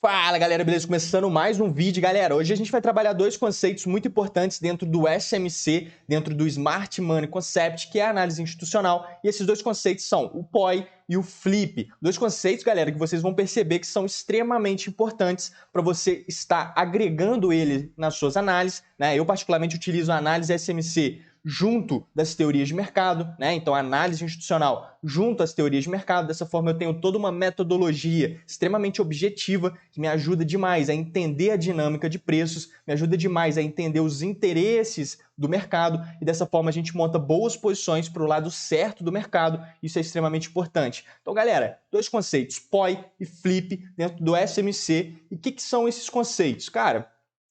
Fala galera, beleza? Começando mais um vídeo, galera. Hoje a gente vai trabalhar dois conceitos muito importantes dentro do SMC, dentro do Smart Money Concept, que é a análise institucional. E esses dois conceitos são o POI e o FLIP. Dois conceitos, galera, que vocês vão perceber que são extremamente importantes para você estar agregando ele nas suas análises, né? Eu particularmente utilizo a análise SMC junto das teorias de mercado, né? Então, a análise institucional junto às teorias de mercado. Dessa forma, eu tenho toda uma metodologia extremamente objetiva que me ajuda demais a entender a dinâmica de preços, me ajuda demais a entender os interesses do mercado e dessa forma a gente monta boas posições para o lado certo do mercado. Isso é extremamente importante. Então, galera, dois conceitos, POI e FLIP dentro do SMC. E o que são esses conceitos? Cara,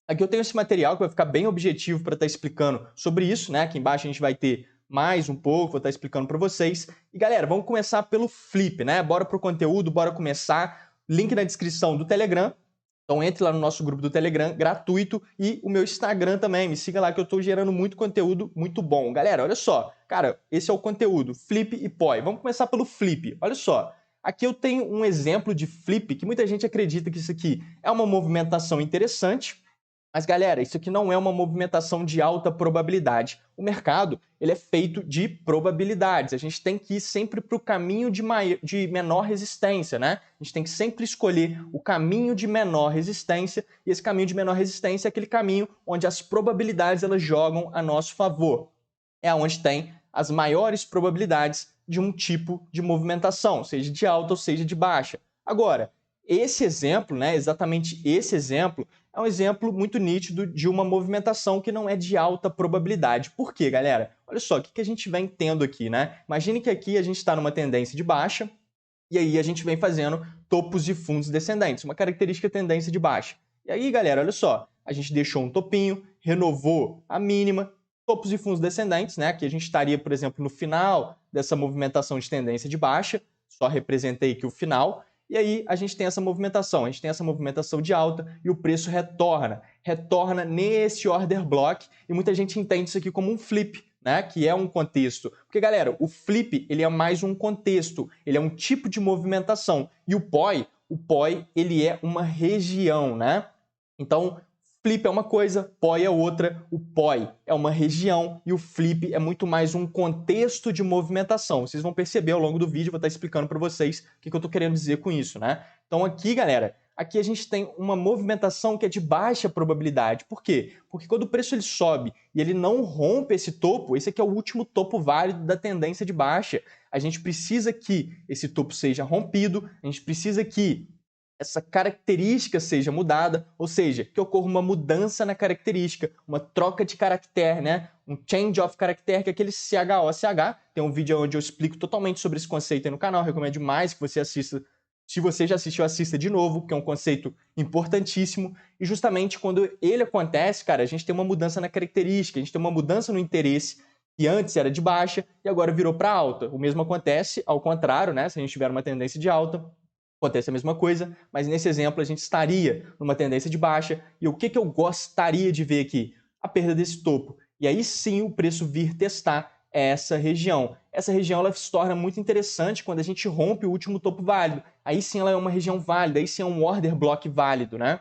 aqui eu tenho esse material que vai ficar bem objetivo para estar explicando sobre isso, né? Aqui embaixo a gente vai ter mais um pouco, vou estar explicando para vocês. E galera, vamos começar pelo Flip, né? Bora pro conteúdo, bora começar. Link na descrição do Telegram. Então entre lá no nosso grupo do Telegram, gratuito, e o meu Instagram também. Me siga lá que eu estou gerando muito conteúdo muito bom. Galera, olha só. Cara, esse é o conteúdo, Flip e POI. Vamos começar pelo Flip. Olha só. Aqui eu tenho um exemplo de Flip que muita gente acredita que isso aqui é uma movimentação interessante. Mas, galera, isso aqui não é uma movimentação de alta probabilidade. O mercado ele é feito de probabilidades. A gente tem que ir sempre para o caminho de menor resistência, né? A gente tem que sempre escolher o caminho de menor resistência, e esse caminho de menor resistência é aquele caminho onde as probabilidades elas jogam a nosso favor. É onde tem as maiores probabilidades de um tipo de movimentação, seja de alta ou seja de baixa. Agora, esse exemplo, né, exatamente esse exemplo, é um exemplo muito nítido de uma movimentação que não é de alta probabilidade. Por quê, galera? Olha só, o que a gente vem tendo aqui, né? Imagine que aqui a gente está numa tendência de baixa e aí a gente vem fazendo topos e fundos descendentes, uma característica tendência de baixa. E aí, galera, olha só, a gente deixou um topinho, renovou a mínima, topos e fundos descendentes, né? Aqui a gente estaria, por exemplo, no final dessa movimentação de tendência de baixa, só representei aqui o final. E aí a gente tem essa movimentação, de alta e o preço retorna nesse order block, e muita gente entende isso aqui como um flip, né? Que é um contexto. Porque, galera, o flip ele é mais um contexto, ele é um tipo de movimentação. E o POI ele é uma região, né? Então, flip é uma coisa, POI é outra. O POI é uma região e o flip é muito mais um contexto de movimentação. Vocês vão perceber ao longo do vídeo, vou estar explicando para vocês o que eu estou querendo dizer com isso, né? Então aqui, galera, aqui a gente tem uma movimentação que é de baixa probabilidade. Por quê? Porque quando o preço ele sobe e ele não rompe esse topo, esse aqui é o último topo válido da tendência de baixa. A gente precisa que esse topo seja rompido, a gente precisa que essa característica seja mudada, ou seja, que ocorra uma mudança na característica, uma troca de caractere, né? Um change of character, que é aquele CHOCH. Tem um vídeo onde eu explico totalmente sobre esse conceito aí no canal, recomendo demais que você assista. Se você já assistiu, assista de novo, porque é um conceito importantíssimo. E justamente quando ele acontece, cara, a gente tem uma mudança na característica, a gente tem uma mudança no interesse, que antes era de baixa e agora virou para alta. O mesmo acontece ao contrário, né? Se a gente tiver uma tendência de alta, acontece a mesma coisa, mas nesse exemplo a gente estaria numa tendência de baixa. E o que eu gostaria de ver aqui? A perda desse topo. E aí sim o preço vir testar essa região. Essa região ela se torna muito interessante quando a gente rompe o último topo válido. Aí sim ela é uma região válida, aí sim é um order block válido, né?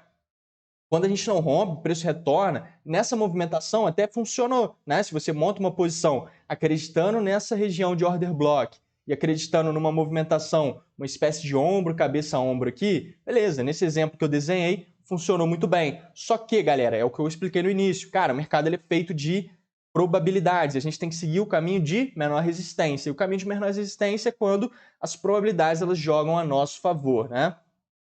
Quando a gente não rompe, o preço retorna. Nessa movimentação até funcionou, né? Se você monta uma posição acreditando nessa região de order block e acreditando numa movimentação, uma espécie de ombro, cabeça a ombro aqui, beleza, nesse exemplo que eu desenhei, funcionou muito bem. Só que, galera, é o que eu expliquei no início. Cara, o mercado ele é feito de probabilidades. A gente tem que seguir o caminho de menor resistência. E o caminho de menor resistência é quando as probabilidades elas jogam a nosso favor, né?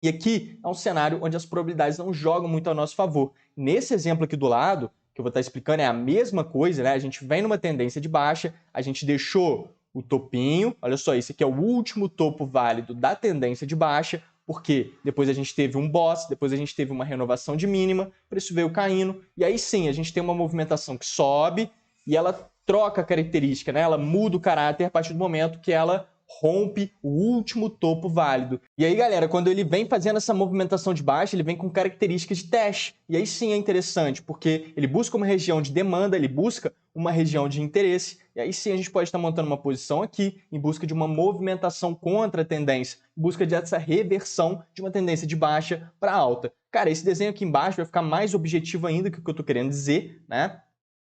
E aqui é um cenário onde as probabilidades não jogam muito a nosso favor. Nesse exemplo aqui do lado, que eu vou estar explicando, é a mesma coisa, né? A gente vem numa tendência de baixa, a gente deixou o topinho, olha só, esse aqui é o último topo válido da tendência de baixa, porque depois a gente teve um boss, depois a gente teve uma renovação de mínima, o preço veio caindo, e aí sim, a gente tem uma movimentação que sobe e ela troca a característica, né? Ela muda o caráter a partir do momento que ela rompe o último topo válido. E aí, galera, quando ele vem fazendo essa movimentação de baixa, ele vem com características de teste. E aí sim é interessante, porque ele busca uma região de demanda, ele busca uma região de interesse. E aí sim a gente pode estar montando uma posição aqui em busca de uma movimentação contra a tendência, em busca dessa reversão de uma tendência de baixa para alta. Cara, esse desenho aqui embaixo vai ficar mais objetivo ainda que o que eu estou querendo dizer, né?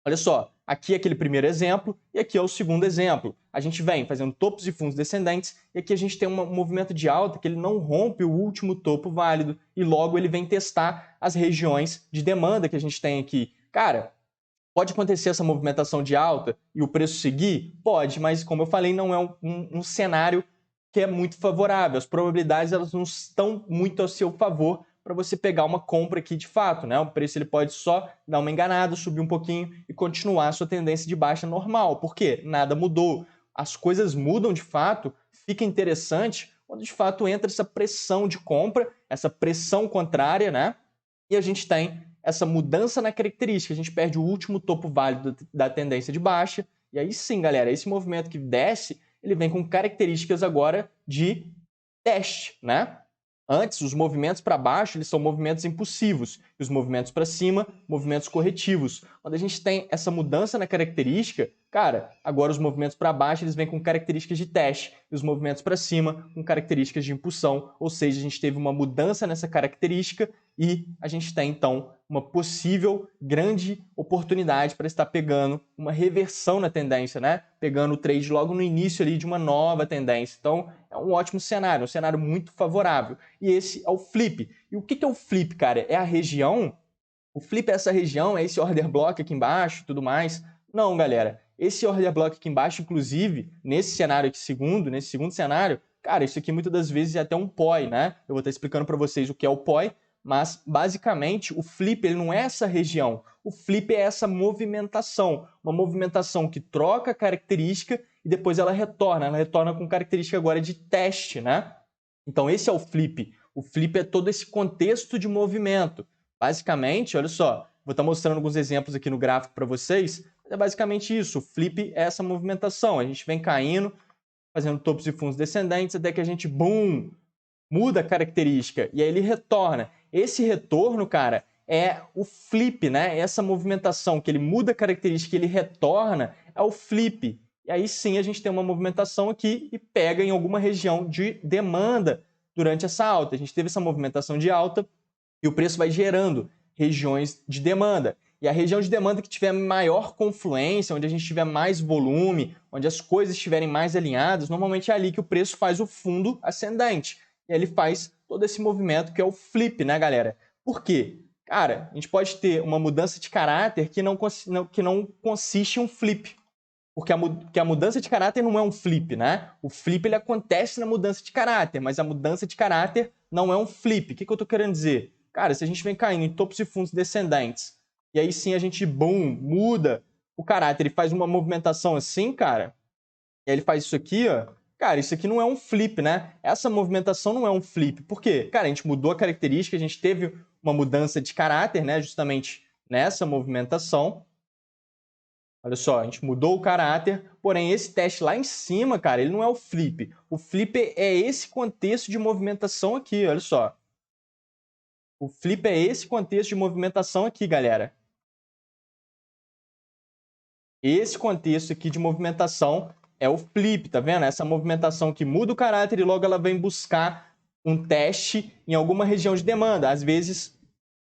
Olha só, aqui é aquele primeiro exemplo e aqui é o segundo exemplo. A gente vem fazendo topos e fundos descendentes e aqui a gente tem um movimento de alta que ele não rompe o último topo válido e logo ele vem testar as regiões de demanda que a gente tem aqui. Cara, pode acontecer essa movimentação de alta e o preço seguir? Pode, mas como eu falei, não é um cenário que é muito favorável. As probabilidades elas não estão muito a seu favor para você pegar uma compra aqui de fato, né? O preço ele pode só dar uma enganada, subir um pouquinho e continuar a sua tendência de baixa normal. Por quê? Nada mudou. As coisas mudam de fato, fica interessante quando de fato entra essa pressão de compra, essa pressão contrária, né? E a gente tem essa mudança na característica, a gente perde o último topo válido da tendência de baixa, e aí sim, galera, esse movimento que desce, ele vem com características agora de teste, né? Antes, os movimentos para baixo, eles são movimentos impulsivos, e os movimentos para cima, movimentos corretivos. Quando a gente tem essa mudança na característica, cara, agora os movimentos para baixo, eles vêm com características de teste, e os movimentos para cima com características de impulsão, ou seja, a gente teve uma mudança nessa característica e a gente tem, então, uma possível grande oportunidade para estar pegando uma reversão na tendência, né? Pegando o trade logo no início ali de uma nova tendência. Então, é um ótimo cenário, um cenário muito favorável. E esse é o flip. E o que é o flip, cara? É a região? O flip é essa região, é esse order block aqui embaixo e tudo mais? Não, galera. Esse order block aqui embaixo, inclusive, nesse cenário aqui nesse segundo cenário, cara, isso aqui muitas das vezes é até um POI, né? Eu vou estar explicando para vocês o que é o POI, mas basicamente o flip ele não é essa região. O flip é essa movimentação, uma movimentação que troca a característica e depois ela retorna com característica agora de teste, né? Então esse é o flip. O flip é todo esse contexto de movimento. Basicamente, olha só, vou estar mostrando alguns exemplos aqui no gráfico para vocês. É basicamente isso, o flip é essa movimentação. A gente vem caindo, fazendo topos e fundos descendentes até que a gente, boom, muda a característica e aí ele retorna. Esse retorno, cara, é o flip, né? Essa movimentação que ele muda a característica e ele retorna é o flip. E aí sim a gente tem uma movimentação aqui e pega em alguma região de demanda durante essa alta. A gente teve essa movimentação de alta e o preço vai gerando regiões de demanda. E a região de demanda que tiver maior confluência, onde a gente tiver mais volume, onde as coisas estiverem mais alinhadas, normalmente é ali que o preço faz o fundo ascendente. E aí ele faz todo esse movimento que é o flip, né, galera? Por quê? Cara, a gente pode ter uma mudança de caráter que não consiste em um flip. Porque a mudança de caráter não é um flip, né? O flip ele acontece na mudança de caráter, mas a mudança de caráter não é um flip. O que eu estou querendo dizer? Cara, se a gente vem caindo em topos e fundos descendentes, e aí sim a gente, boom, muda o caráter e faz uma movimentação assim, cara, e aí ele faz isso aqui, ó, cara, isso aqui não é um flip, né? Essa movimentação não é um flip. Por quê? Cara, a gente mudou a característica, a gente teve uma mudança de caráter, né? Justamente nessa movimentação. Olha só, a gente mudou o caráter, porém esse teste lá em cima, cara, ele não é o flip. O flip é esse contexto de movimentação aqui, olha só. O flip é esse contexto de movimentação aqui, galera. Esse contexto aqui de movimentação é o flip, tá vendo? Essa movimentação que muda o caráter e logo ela vem buscar um teste em alguma região de demanda. Às vezes,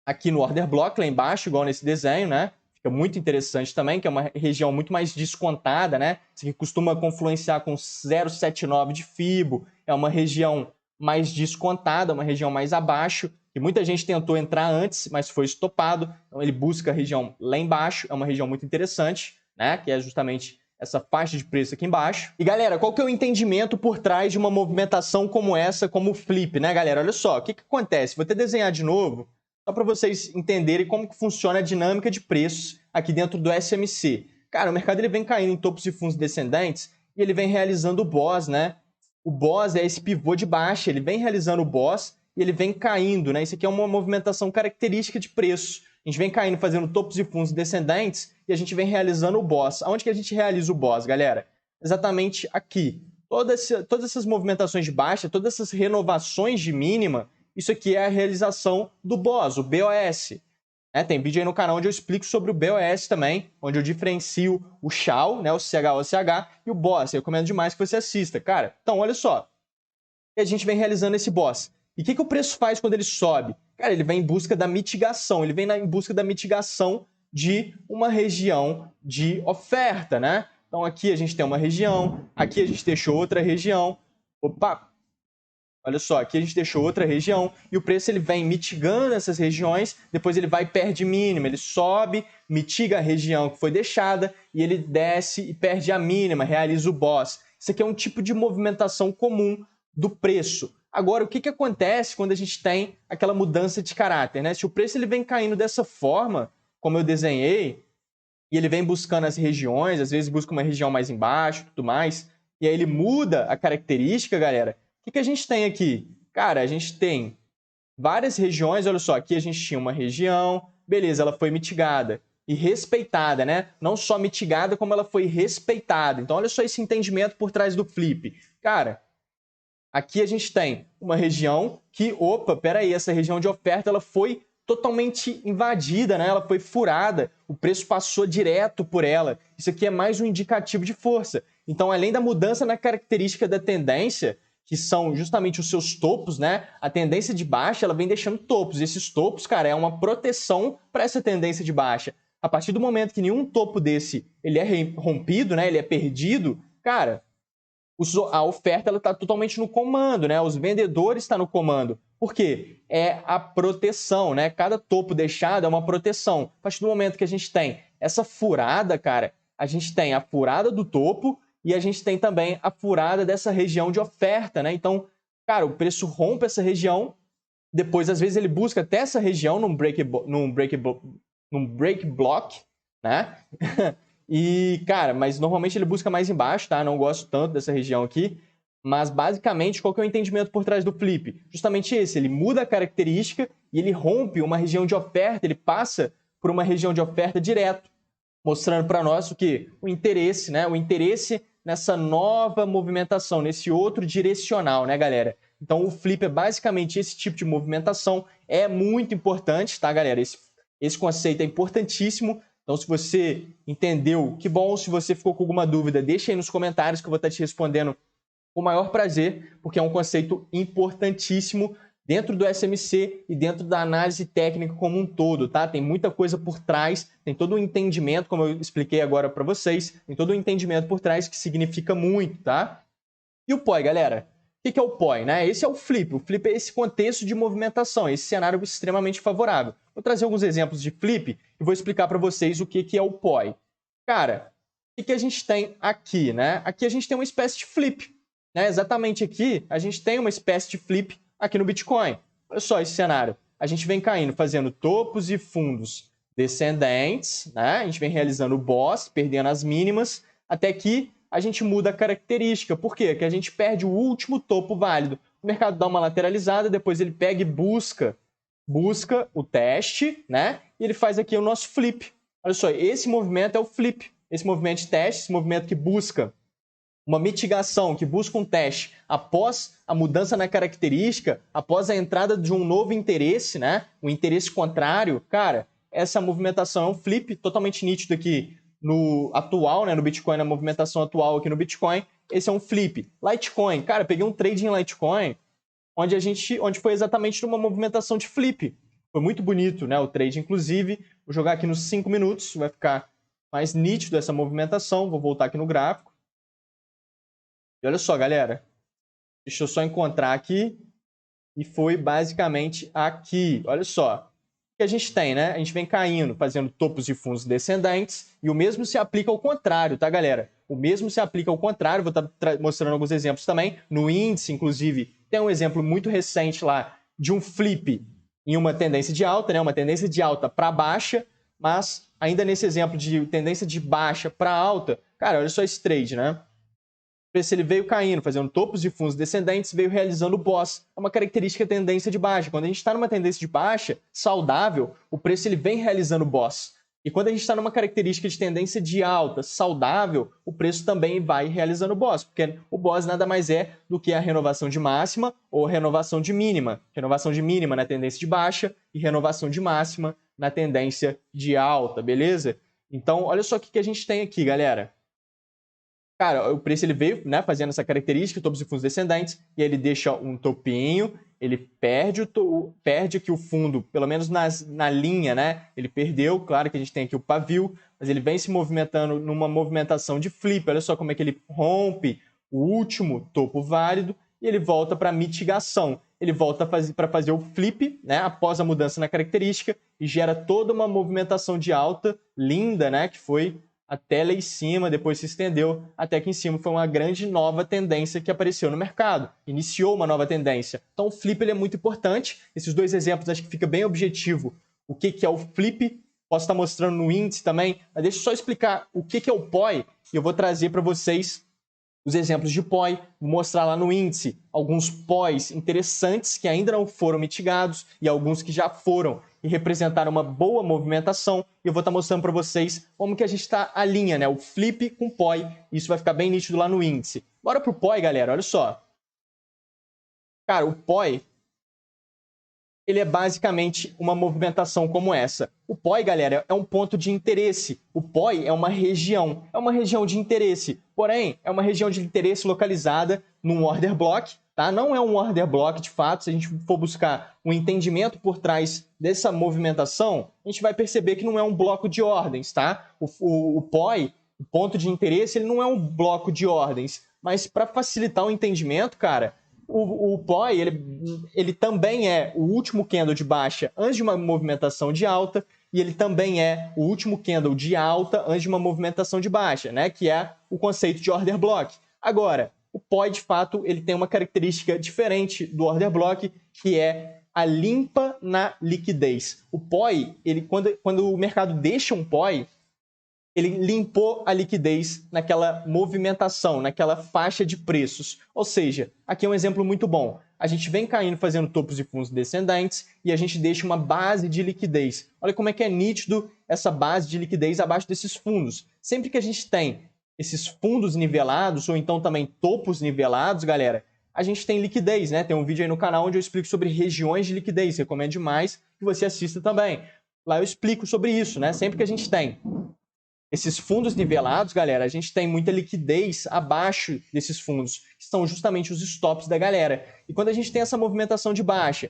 aqui no order block, lá embaixo, igual nesse desenho, né? Fica muito interessante também, que é uma região muito mais descontada, né? Isso aqui costuma confluenciar com 0,79 de FIBO. É uma região mais descontada, uma região mais abaixo, que muita gente tentou entrar antes, mas foi estopado. Então ele busca a região lá embaixo, é uma região muito interessante, né? Que é justamente essa faixa de preço aqui embaixo. E galera, qual que é o entendimento por trás de uma movimentação como essa, como o flip, né, galera? Olha só, o que acontece? Vou até desenhar de novo, só para vocês entenderem como que funciona a dinâmica de preços aqui dentro do SMC. Cara, o mercado ele vem caindo em topos e fundos descendentes e ele vem realizando o BOS, né? O BOS é esse pivô de baixa, ele vem realizando o BOS e ele vem caindo, né? Isso aqui é uma movimentação característica de preço. A gente vem caindo, fazendo topos e fundos descendentes e a gente vem realizando o BOS. Aonde que a gente realiza o BOS, galera? Exatamente aqui. todas essas movimentações de baixa, todas essas renovações de mínima, isso aqui é a realização do BOS, o BOS. Tem vídeo aí no canal onde eu explico sobre o BOS também, onde eu diferencio o CHAO, né, o CHOCH, e o BOS. Eu recomendo demais que você assista. Cara, então olha só. E a gente vem realizando esse BOS. E o que o preço faz quando ele sobe? Cara, ele vem em busca da mitigação. Ele vem em busca da mitigação de uma região de oferta, né? Então aqui a gente tem uma região, aqui a gente deixou outra região. Opa! Olha só, aqui a gente deixou outra região e o preço ele vem mitigando essas regiões, depois ele vai e perde mínima, ele sobe, mitiga a região que foi deixada e ele desce e perde a mínima, realiza o BOS. Isso aqui é um tipo de movimentação comum do preço. Agora, o que acontece quando a gente tem aquela mudança de caráter, né? Se o preço ele vem caindo dessa forma, como eu desenhei, e ele vem buscando as regiões, às vezes busca uma região mais embaixo, tudo mais, e aí ele muda a característica, galera. O que a gente tem aqui? Cara, a gente tem várias regiões, olha só, aqui a gente tinha uma região, beleza, ela foi mitigada e respeitada, né? Não só mitigada, como ela foi respeitada. Então, olha só esse entendimento por trás do flip. Cara, aqui a gente tem uma região que, opa, peraí, essa região de oferta, ela foi totalmente invadida, né? Ela foi furada, o preço passou direto por ela. Isso aqui é mais um indicativo de força. Então, além da mudança na característica da tendência, que são justamente os seus topos, né? A tendência de baixa, ela vem deixando topos. E esses topos, cara, é uma proteção para essa tendência de baixa. A partir do momento que nenhum topo desse ele é rompido, né? Ele é perdido, cara, a oferta ela está totalmente no comando, né? Os vendedores estão no comando. Por quê? É a proteção, né? Cada topo deixado é uma proteção. A partir do momento que a gente tem essa furada, cara, a gente tem a furada do topo e a gente tem também a furada dessa região de oferta, né? Então, cara, o preço rompe essa região, depois, às vezes, ele busca até essa região num break block, né? E, cara, mas normalmente ele busca mais embaixo, tá? Não gosto tanto dessa região aqui. Mas, basicamente, qual que é o entendimento por trás do flip? Justamente esse, ele muda a característica e ele rompe uma região de oferta, ele passa por uma região de oferta direto, mostrando para nós o quê? O interesse, né? O interesse nessa nova movimentação, nesse outro direcional, né, galera? Então, o flip é basicamente esse tipo de movimentação. É muito importante, tá, galera? Esse conceito é importantíssimo. Então, se você entendeu, que bom. Se você ficou com alguma dúvida, deixa aí nos comentários que eu vou estar te respondendo com o maior prazer, porque é um conceito importantíssimo dentro do SMC e dentro da análise técnica como um todo, tá? Tem muita coisa por trás, tem todo um entendimento, como eu expliquei agora para vocês, tem todo um entendimento por trás que significa muito, tá? E o POI, galera? O que é o POI, né? Esse é o flip. O flip é esse contexto de movimentação, esse cenário extremamente favorável. Vou trazer alguns exemplos de flip e vou explicar para vocês o que é o POI. Cara, o que a gente tem aqui, né? Aqui a gente tem uma espécie de flip, né? Exatamente aqui a gente tem uma espécie de flip aqui no Bitcoin. Olha só esse cenário. A gente vem caindo, fazendo topos e fundos descendentes, né? A gente vem realizando o BOS, perdendo as mínimas, até que a gente muda a característica. Por quê? Porque a gente perde o último topo válido. O mercado dá uma lateralizada, depois ele pega e busca o teste, né? E ele faz aqui o nosso flip. Olha só, esse movimento é o flip. Esse movimento de teste, esse movimento que busca uma mitigação, que busca um teste após a mudança na característica, após a entrada de um novo interesse, né? Um interesse contrário. Cara, essa movimentação é um flip totalmente nítido aqui no atual, né? No Bitcoin, na movimentação atual aqui no Bitcoin. Esse é um flip. Litecoin, cara, peguei um trade em Litecoin onde foi exatamente numa movimentação de flip. Foi muito bonito, né? O trade, inclusive. Vou jogar aqui nos 5 minutos, vai ficar mais nítido essa movimentação. Vou voltar aqui no gráfico. E olha só, galera. Deixa eu só encontrar aqui. E foi basicamente aqui. Olha só. O que a gente tem, né? A gente vem caindo, fazendo topos e fundos descendentes. E o mesmo se aplica ao contrário, tá, galera? O mesmo se aplica ao contrário. Vou estar mostrando alguns exemplos também. No índice, inclusive, tem um exemplo muito recente lá de um flip em uma tendência de alta, né? Uma tendência de alta para baixa. Mas ainda nesse exemplo de tendência de baixa para alta, cara, olha só esse trade, né? O preço ele veio caindo, fazendo topos e fundos descendentes, veio realizando o BOS. É uma característica tendência de baixa. Quando a gente está numa tendência de baixa, saudável, o preço ele vem realizando o BOS. E quando a gente está numa característica de tendência de alta, saudável, o preço também vai realizando o BOS, porque o BOS nada mais é do que a renovação de máxima ou renovação de mínima. Renovação de mínima na tendência de baixa e renovação de máxima na tendência de alta, beleza? Então, olha só o que a gente tem aqui, galera. Cara, o preço ele veio, né, fazendo essa característica, topos e fundos descendentes, e ele deixa um topinho, ele perde aqui o fundo, pelo menos na linha, né? Ele perdeu, claro que a gente tem aqui o pavio, mas ele vem se movimentando numa movimentação de flip. Olha só como é que ele rompe o último topo válido e ele volta para mitigação. Ele volta para fazer o flip, né, após a mudança na característica e gera toda uma movimentação de alta linda, né, que foi até lá em cima, depois se estendeu até que em cima foi uma grande nova tendência que apareceu no mercado. Iniciou uma nova tendência. Então o flip ele é muito importante. Esses dois exemplos acho que fica bem objetivo o que é o flip. Posso estar mostrando no índice também, mas deixa eu só explicar o que é o POI e eu vou trazer para vocês os exemplos de POI, vou mostrar lá no índice alguns POIs interessantes que ainda não foram mitigados e alguns que já foram e representaram uma boa movimentação. E eu vou estar mostrando para vocês como que a gente está a linha, né? O flip com POI. Isso vai ficar bem nítido lá no índice. Bora pro POI, galera. Olha só. Cara, o POI ele é basicamente uma movimentação como essa. O POI, galera, é um ponto de interesse. O POI é uma região de interesse. Porém, é uma região de interesse localizada num order block, tá? Não é um order block de fato. Se a gente for buscar um entendimento por trás dessa movimentação, a gente vai perceber que não é um bloco de ordens, tá? O POI, o ponto de interesse, ele não é um bloco de ordens. Mas para facilitar o entendimento, cara, o POI, ele também é o último candle de baixa antes de uma movimentação de alta e ele também é o último candle de alta antes de uma movimentação de baixa, né? Que é o conceito de order block. Agora, o POI, de fato, ele tem uma característica diferente do order block, que é a limpa na liquidez. O POI, quando o mercado deixa um POI, ele limpou a liquidez naquela movimentação, naquela faixa de preços. Ou seja, aqui é um exemplo muito bom. A gente vem caindo fazendo topos e fundos descendentes e a gente deixa uma base de liquidez. Olha como é que é nítido essa base de liquidez abaixo desses fundos. Sempre que a gente tem esses fundos nivelados ou então também topos nivelados, galera, a gente tem liquidez, né? Tem um vídeo aí no canal onde eu explico sobre regiões de liquidez. Recomendo demais que você assista também. Lá eu explico sobre isso, né? Sempre que a gente tem esses fundos nivelados, galera, a gente tem muita liquidez abaixo desses fundos, que são justamente os stops da galera. E quando a gente tem essa movimentação de baixa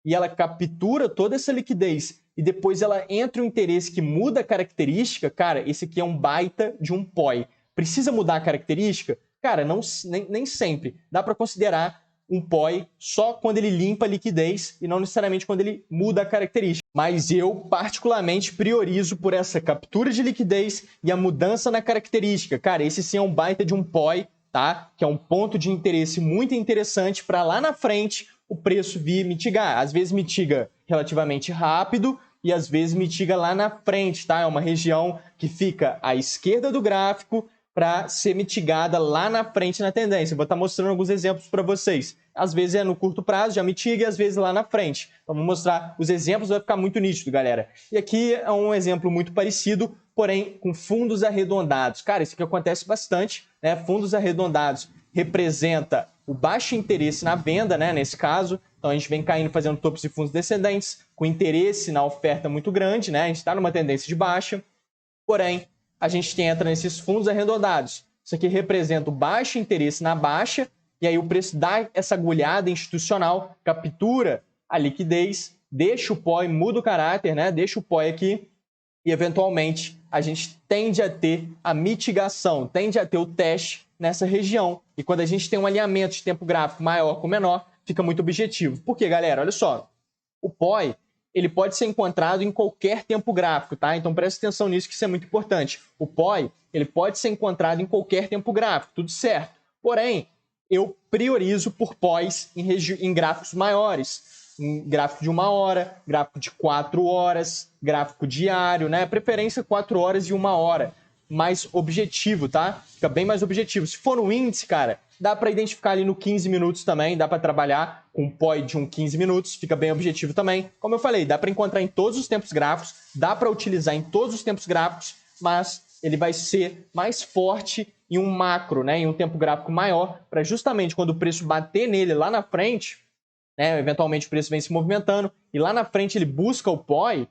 e ela captura toda essa liquidez e depois ela entra um interesse que muda a característica, cara, esse aqui é um baita de um POI. Precisa mudar a característica? Cara, nem sempre. Dá para considerar um POI só quando ele limpa a liquidez e não necessariamente quando ele muda a característica. Mas eu, particularmente, priorizo por essa captura de liquidez e a mudança na característica. Cara, esse sim é um baita de um POI, tá? Que é um ponto de interesse muito interessante para lá na frente o preço vir mitigar. Às vezes mitiga relativamente rápido e às vezes mitiga lá na frente, tá? É uma região que fica à esquerda do gráfico para ser mitigada lá na frente na tendência. Vou estar mostrando alguns exemplos para vocês. Às vezes é no curto prazo, já mitiga, e às vezes lá na frente. Então, vou mostrar os exemplos, vai ficar muito nítido, galera. E aqui é um exemplo muito parecido, porém com fundos arredondados. Cara, isso aqui acontece bastante, né? Fundos arredondados representa o baixo interesse na venda, né? Nesse caso. Então, a gente vem caindo, fazendo topos e fundos descendentes, com interesse na oferta muito grande, né? A gente está numa tendência de baixa, porém, a gente entra nesses fundos arredondados. Isso aqui representa o baixo interesse na baixa, e aí o preço dá essa agulhada institucional, captura a liquidez, deixa o POI, muda o caráter, né? Deixa o POI aqui, e eventualmente a gente tende a ter a mitigação, tende a ter o teste nessa região. E quando a gente tem um alinhamento de tempo gráfico maior com menor, fica muito objetivo. Por quê, galera? Olha só, o POI ele pode ser encontrado em qualquer tempo gráfico, tá? Então preste atenção nisso, que isso é muito importante. O POI, ele pode ser encontrado em qualquer tempo gráfico, tudo certo. Porém, eu priorizo por POIs em gráficos maiores, em gráfico de 1 hora, gráfico de 4 horas, gráfico diário, né? Preferência 4 horas e 1 hora. Mais objetivo, tá? Fica bem mais objetivo. Se for no índice, cara, Dá para identificar ali no 15 minutos também, dá para trabalhar com um POI de 15 minutos, fica bem objetivo também. Como eu falei, dá para encontrar em todos os tempos gráficos, dá para utilizar em todos os tempos gráficos, mas ele vai ser mais forte em um macro, né, em um tempo gráfico maior, para justamente quando o preço bater nele lá na frente, né, eventualmente o preço vem se movimentando, e lá na frente ele busca o POI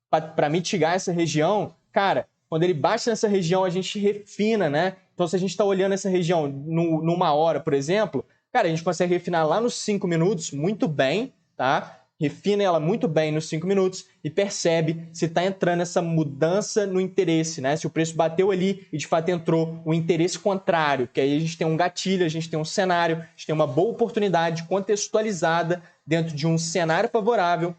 para mitigar essa região. Cara, quando ele bate nessa região, a gente refina, né? Então, se a gente está olhando essa região numa hora, por exemplo, cara, a gente consegue refinar lá nos 5 minutos muito bem, tá? Refina ela muito bem nos 5 minutos e percebe se está entrando essa mudança no interesse, né? Se o preço bateu ali e de fato entrou o interesse contrário, que aí a gente tem um gatilho, a gente tem um cenário, a gente tem uma boa oportunidade contextualizada dentro de um cenário favorável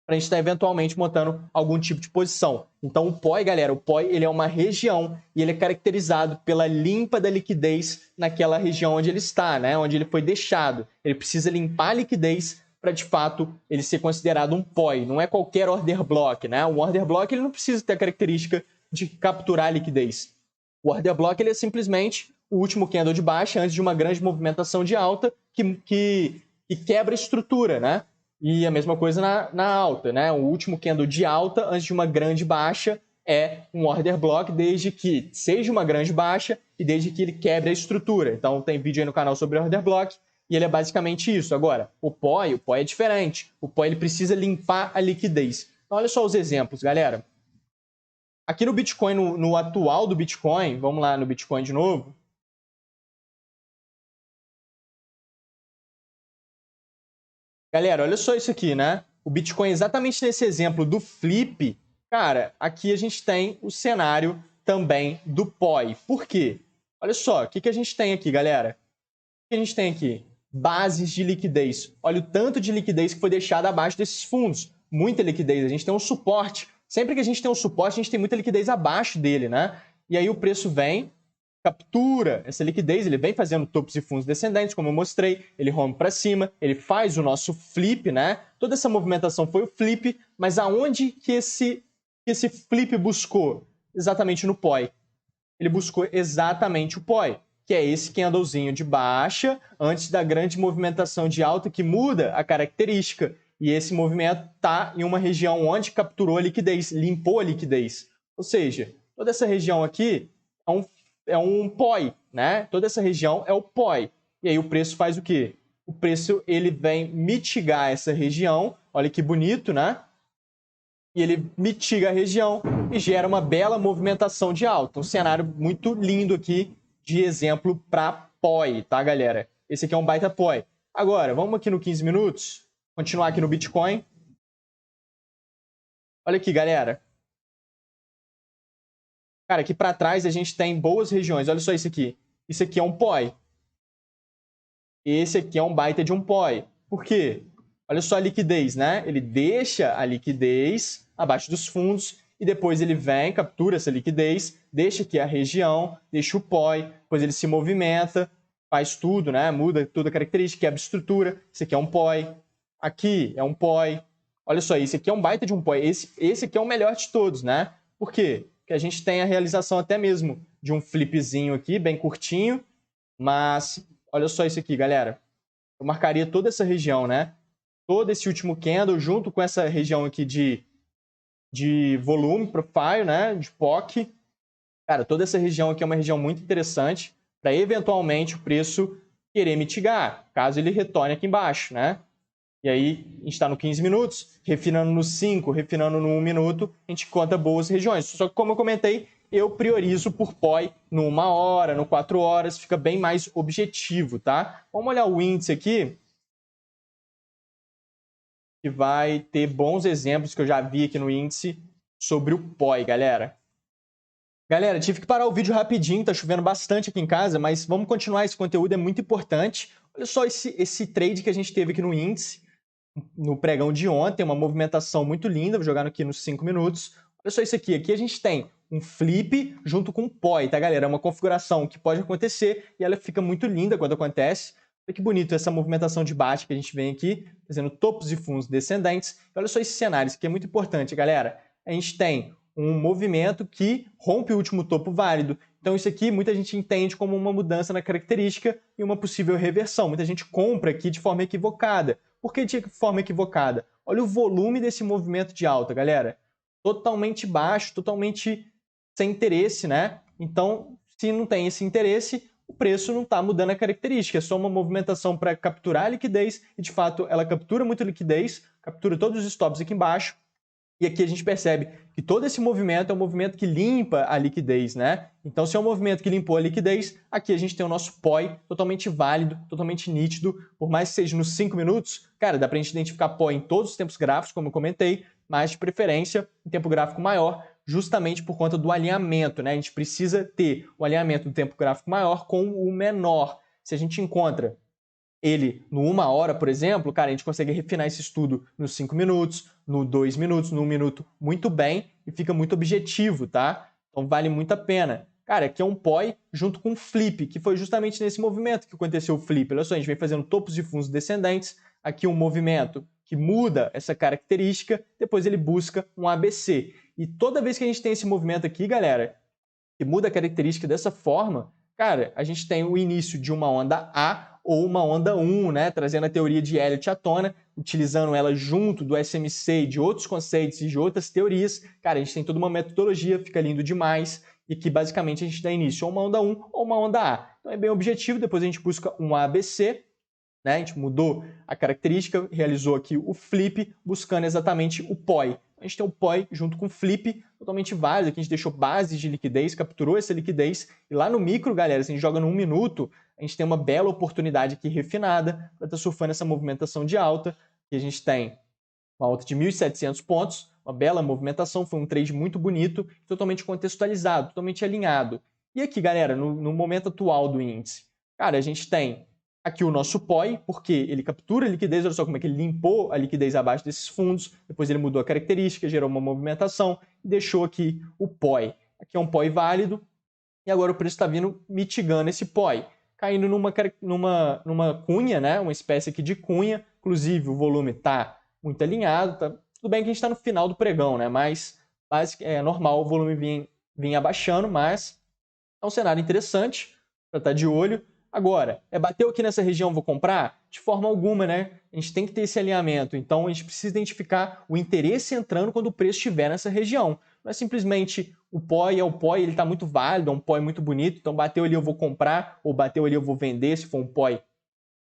para a gente estar eventualmente montando algum tipo de posição. Então o POI, galera, o POI ele é uma região e ele é caracterizado pela limpa da liquidez naquela região onde ele está, né? Onde ele foi deixado. Ele precisa limpar a liquidez para de fato ele ser considerado um POI. Não é qualquer order block, né? O order block ele não precisa ter a característica de capturar a liquidez. O order block ele é simplesmente o último candle de baixa antes de uma grande movimentação de alta que quebra a estrutura, né? E a mesma coisa na alta, né? O último candle de alta antes de uma grande baixa é um order block, desde que seja uma grande baixa e desde que ele quebre a estrutura. Então tem vídeo aí no canal sobre order block e ele é basicamente isso. Agora, o POI é diferente. O POI ele precisa limpar a liquidez. Então olha só os exemplos, galera. Aqui no Bitcoin, no atual do Bitcoin, vamos lá no Bitcoin de novo. Galera, olha só isso aqui, né? O Bitcoin, exatamente nesse exemplo do flip, cara, aqui a gente tem o cenário também do POI. Por quê? Olha só, o que a gente tem aqui, galera? O que a gente tem aqui? Bases de liquidez. Olha o tanto de liquidez que foi deixada abaixo desses fundos. Muita liquidez. A gente tem um suporte. Sempre que a gente tem um suporte, a gente tem muita liquidez abaixo dele, né? E aí o preço vem, captura essa liquidez, ele vem fazendo topos e fundos descendentes, como eu mostrei, ele rompe para cima, ele faz o nosso flip, né? Toda essa movimentação foi o flip, mas aonde que esse flip buscou? Exatamente no POI. Ele buscou exatamente o POI, que é esse candlezinho de baixa, antes da grande movimentação de alta que muda a característica. E esse movimento está em uma região onde capturou a liquidez, limpou a liquidez. Ou seja, toda essa região aqui é um POI, né? Toda essa região é o POI. E aí o preço faz o quê? O preço ele vem mitigar essa região. Olha que bonito, né? E ele mitiga a região e gera uma bela movimentação de alta. Um cenário muito lindo aqui de exemplo para POI, tá, galera? Esse aqui é um baita POI. Agora, vamos aqui no 15 minutos, continuar aqui no Bitcoin. Olha aqui, galera. Cara, aqui para trás a gente tem boas regiões. Olha só isso aqui. Isso aqui é um POI. Esse aqui é um baita de um POI. Por quê? Olha só a liquidez, né? Ele deixa a liquidez abaixo dos fundos e depois ele vem, captura essa liquidez, deixa aqui a região, deixa o POI, depois ele se movimenta, faz tudo, né? Muda toda a característica, quebra a estrutura. Esse aqui é um POI. Aqui é um POI. Olha só, esse aqui é um baita de um POI. Esse aqui é o melhor de todos, né? Por quê? Porque a gente tem a realização até mesmo de um flipzinho aqui, bem curtinho, mas olha só isso aqui, galera. Eu marcaria toda essa região, né? Todo esse último candle junto com essa região aqui de volume profile, né? De POC. Cara, toda essa região aqui é uma região muito interessante para eventualmente o preço querer mitigar, caso ele retorne aqui embaixo, né? E aí, a gente está no 15 minutos, refinando no 5, refinando no 1 minuto, a gente conta boas regiões. Só que, como eu comentei, eu priorizo por POI no 1 hora, no 4 horas, fica bem mais objetivo, tá? Vamos olhar o índice aqui, que vai ter bons exemplos que eu já vi aqui no índice sobre o POI, galera. Galera, tive que parar o vídeo rapidinho, tá chovendo bastante aqui em casa, mas vamos continuar, esse conteúdo é muito importante. Olha só esse trade que a gente teve aqui no índice, no pregão de ontem, uma movimentação muito linda, vou jogar aqui nos 5 minutos. Olha só isso aqui, aqui a gente tem um flip junto com um POI, tá, galera? É uma configuração que pode acontecer e ela fica muito linda quando acontece. Olha que bonito essa movimentação de baixa que a gente vem aqui, fazendo topos e fundos descendentes. E olha só esse cenário, isso aqui é muito importante, galera. A gente tem um movimento que rompe o último topo válido Então isso aqui muita gente entende como uma mudança na característica e uma possível reversão. Muita gente compra aqui de forma equivocada. Por que de forma equivocada? Olha o volume desse movimento de alta, galera. Totalmente baixo, totalmente sem interesse, né? Então, se não tem esse interesse, o preço não está mudando a característica. É só uma movimentação para capturar a liquidez e, de fato, ela captura muito liquidez, captura todos os stops aqui embaixo. E aqui a gente percebe que todo esse movimento é um movimento que limpa a liquidez, né? Então, se é um movimento que limpou a liquidez, aqui a gente tem o nosso POI totalmente válido, totalmente nítido. Por mais que seja nos 5 minutos, cara, dá para a gente identificar POI em todos os tempos gráficos, como eu comentei, mas de preferência em tempo gráfico maior, justamente por conta do alinhamento, né? A gente precisa ter o alinhamento do tempo gráfico maior com o menor. Se a gente encontra ele no 1 hora, por exemplo, cara, a gente consegue refinar esse estudo nos 5 minutos, no 2 minutos, no 1 minuto, muito bem e fica muito objetivo, tá? Então vale muito a pena. Cara, aqui é um POI junto com um flip, que foi justamente nesse movimento que aconteceu o flip. Olha só, a gente vem fazendo topos de fundos descendentes, aqui um movimento que muda essa característica, depois ele busca um ABC. E toda vez que a gente tem esse movimento aqui, galera, que muda a característica dessa forma, cara, a gente tem o início de uma onda A ou uma onda 1, né? Trazendo a teoria de Elliott à tona, utilizando ela junto do SMC e de outros conceitos e de outras teorias. Cara, a gente tem toda uma metodologia, fica lindo demais, e que basicamente a gente dá início a uma onda 1 ou uma onda A. Então é bem objetivo, depois a gente busca um ABC, né? A gente mudou a característica, realizou aqui o flip, buscando exatamente o POI. A gente tem o POI junto com o flip, totalmente válido. Aqui a gente deixou bases de liquidez, capturou essa liquidez. E lá no micro, galera, se a gente joga no 1 minuto, a gente tem uma bela oportunidade aqui refinada para estar surfando essa movimentação de alta. E a gente tem uma alta de 1.700 pontos, uma bela movimentação, foi um trade muito bonito, totalmente contextualizado, totalmente alinhado. E aqui, galera, no momento atual do índice, cara, a gente tem aqui o nosso POI, porque ele captura a liquidez, olha só como é que ele limpou a liquidez abaixo desses fundos, depois ele mudou a característica, gerou uma movimentação e deixou aqui o POI. Aqui é um POI válido e agora o preço está vindo mitigando esse POI, caindo numa cunha, né? Uma espécie aqui de cunha, inclusive o volume está muito alinhado, tá? Tudo bem que a gente está no final do pregão, né? Mas é normal o volume vir abaixando, mas é um cenário interessante para estar de olho. Agora, bateu aqui nessa região, vou comprar? De forma alguma, né? A gente tem que ter esse alinhamento. Então, a gente precisa identificar o interesse entrando quando o preço estiver nessa região. Não é simplesmente o POI é o POI, ele está muito válido, é um POI muito bonito, então bateu ali eu vou comprar, ou bateu ali eu vou vender, se for um POI,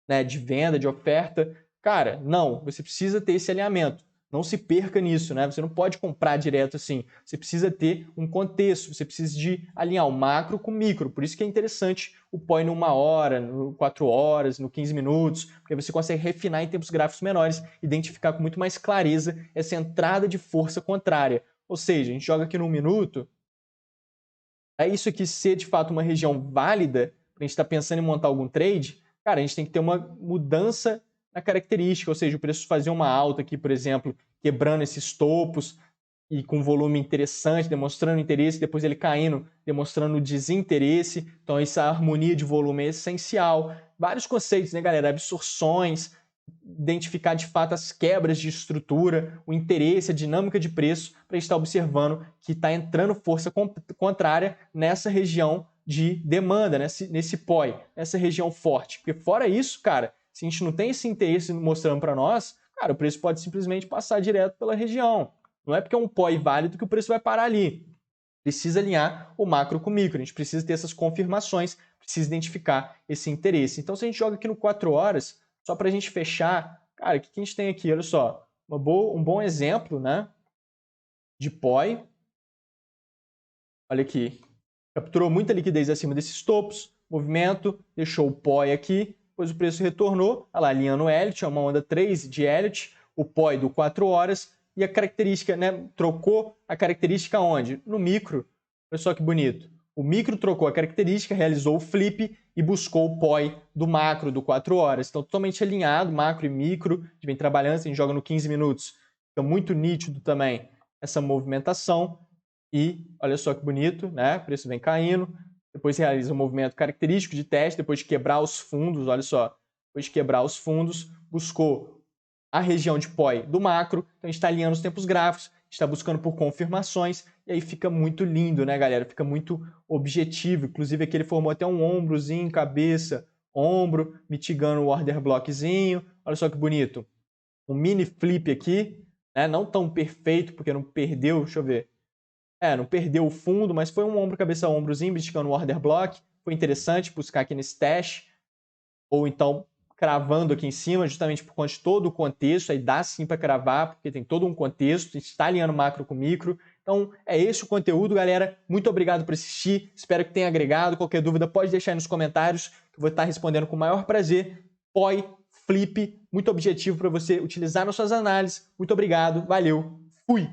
né, de venda, de oferta. Cara, não, você precisa ter esse alinhamento. Não se perca nisso, né? Você não pode comprar direto assim. Você precisa ter um contexto, você precisa de alinhar o macro com o micro. Por isso que é interessante o POI no 1 hora, no 4 horas, no 15 minutos, porque você consegue refinar em tempos gráficos menores, identificar com muito mais clareza essa entrada de força contrária. Ou seja, a gente joga aqui no 1 minuto, é isso aqui ser de fato uma região válida, para a gente estar pensando em montar algum trade, cara, a gente tem que ter uma mudança na característica, ou seja, o preço fazer uma alta aqui, por exemplo, quebrando esses topos e com volume interessante, demonstrando interesse, depois ele caindo, demonstrando desinteresse. Então, essa harmonia de volume é essencial. Vários conceitos, né, galera? Absorções, identificar de fato as quebras de estrutura, o interesse, a dinâmica de preço, para estar observando que está entrando força contrária nessa região de demanda, nesse POI, nessa região forte. Porque fora isso, cara, se a gente não tem esse interesse mostrando para nós, cara, o preço pode simplesmente passar direto pela região. Não é porque é um POI válido que o preço vai parar ali. Precisa alinhar o macro com o micro, a gente precisa ter essas confirmações, precisa identificar esse interesse. Então, se a gente joga aqui no 4 horas, só para a gente fechar, cara, o que a gente tem aqui? Olha só, um bom exemplo, né, de POI. Olha aqui, capturou muita liquidez acima desses topos, movimento, deixou o POI aqui, depois o preço retornou, olha lá, alinhando o Elliott, é uma onda 3 de Elliott, o POI do 4 horas, e a característica, né, trocou a característica onde? No micro. Olha só que bonito. O micro trocou a característica, realizou o flip e buscou o POI do macro, do 4 horas. Então, totalmente alinhado, macro e micro. A gente vem trabalhando, a gente joga no 15 minutos. Fica muito nítido também essa movimentação. E olha só que bonito, né? O preço vem caindo. Depois realiza um movimento característico de teste, depois de quebrar os fundos, olha só. Depois de quebrar os fundos, buscou a região de POI do macro, então a gente está alinhando os tempos gráficos está buscando por confirmações, e aí fica muito lindo, né, galera? Fica muito objetivo. Inclusive aqui ele formou até um ombrozinho, cabeça, ombro, mitigando o order blockzinho. Olha só que bonito. Um mini flip aqui, né? Não tão perfeito, porque não perdeu, deixa eu ver. Não perdeu o fundo, mas foi um ombro, cabeça, ombrozinho, mitigando o order block. Foi interessante buscar aqui nesse teste. Ou então cravando aqui em cima, justamente por conta de todo o contexto, aí dá sim para cravar, porque tem todo um contexto, a gente está alinhando macro com micro. Então é esse o conteúdo, galera. Muito obrigado por assistir, espero que tenha agregado. Qualquer dúvida pode deixar aí nos comentários, que eu vou estar respondendo com o maior prazer. POI, Flip, muito objetivo para você utilizar nas suas análises. Muito obrigado, valeu, fui!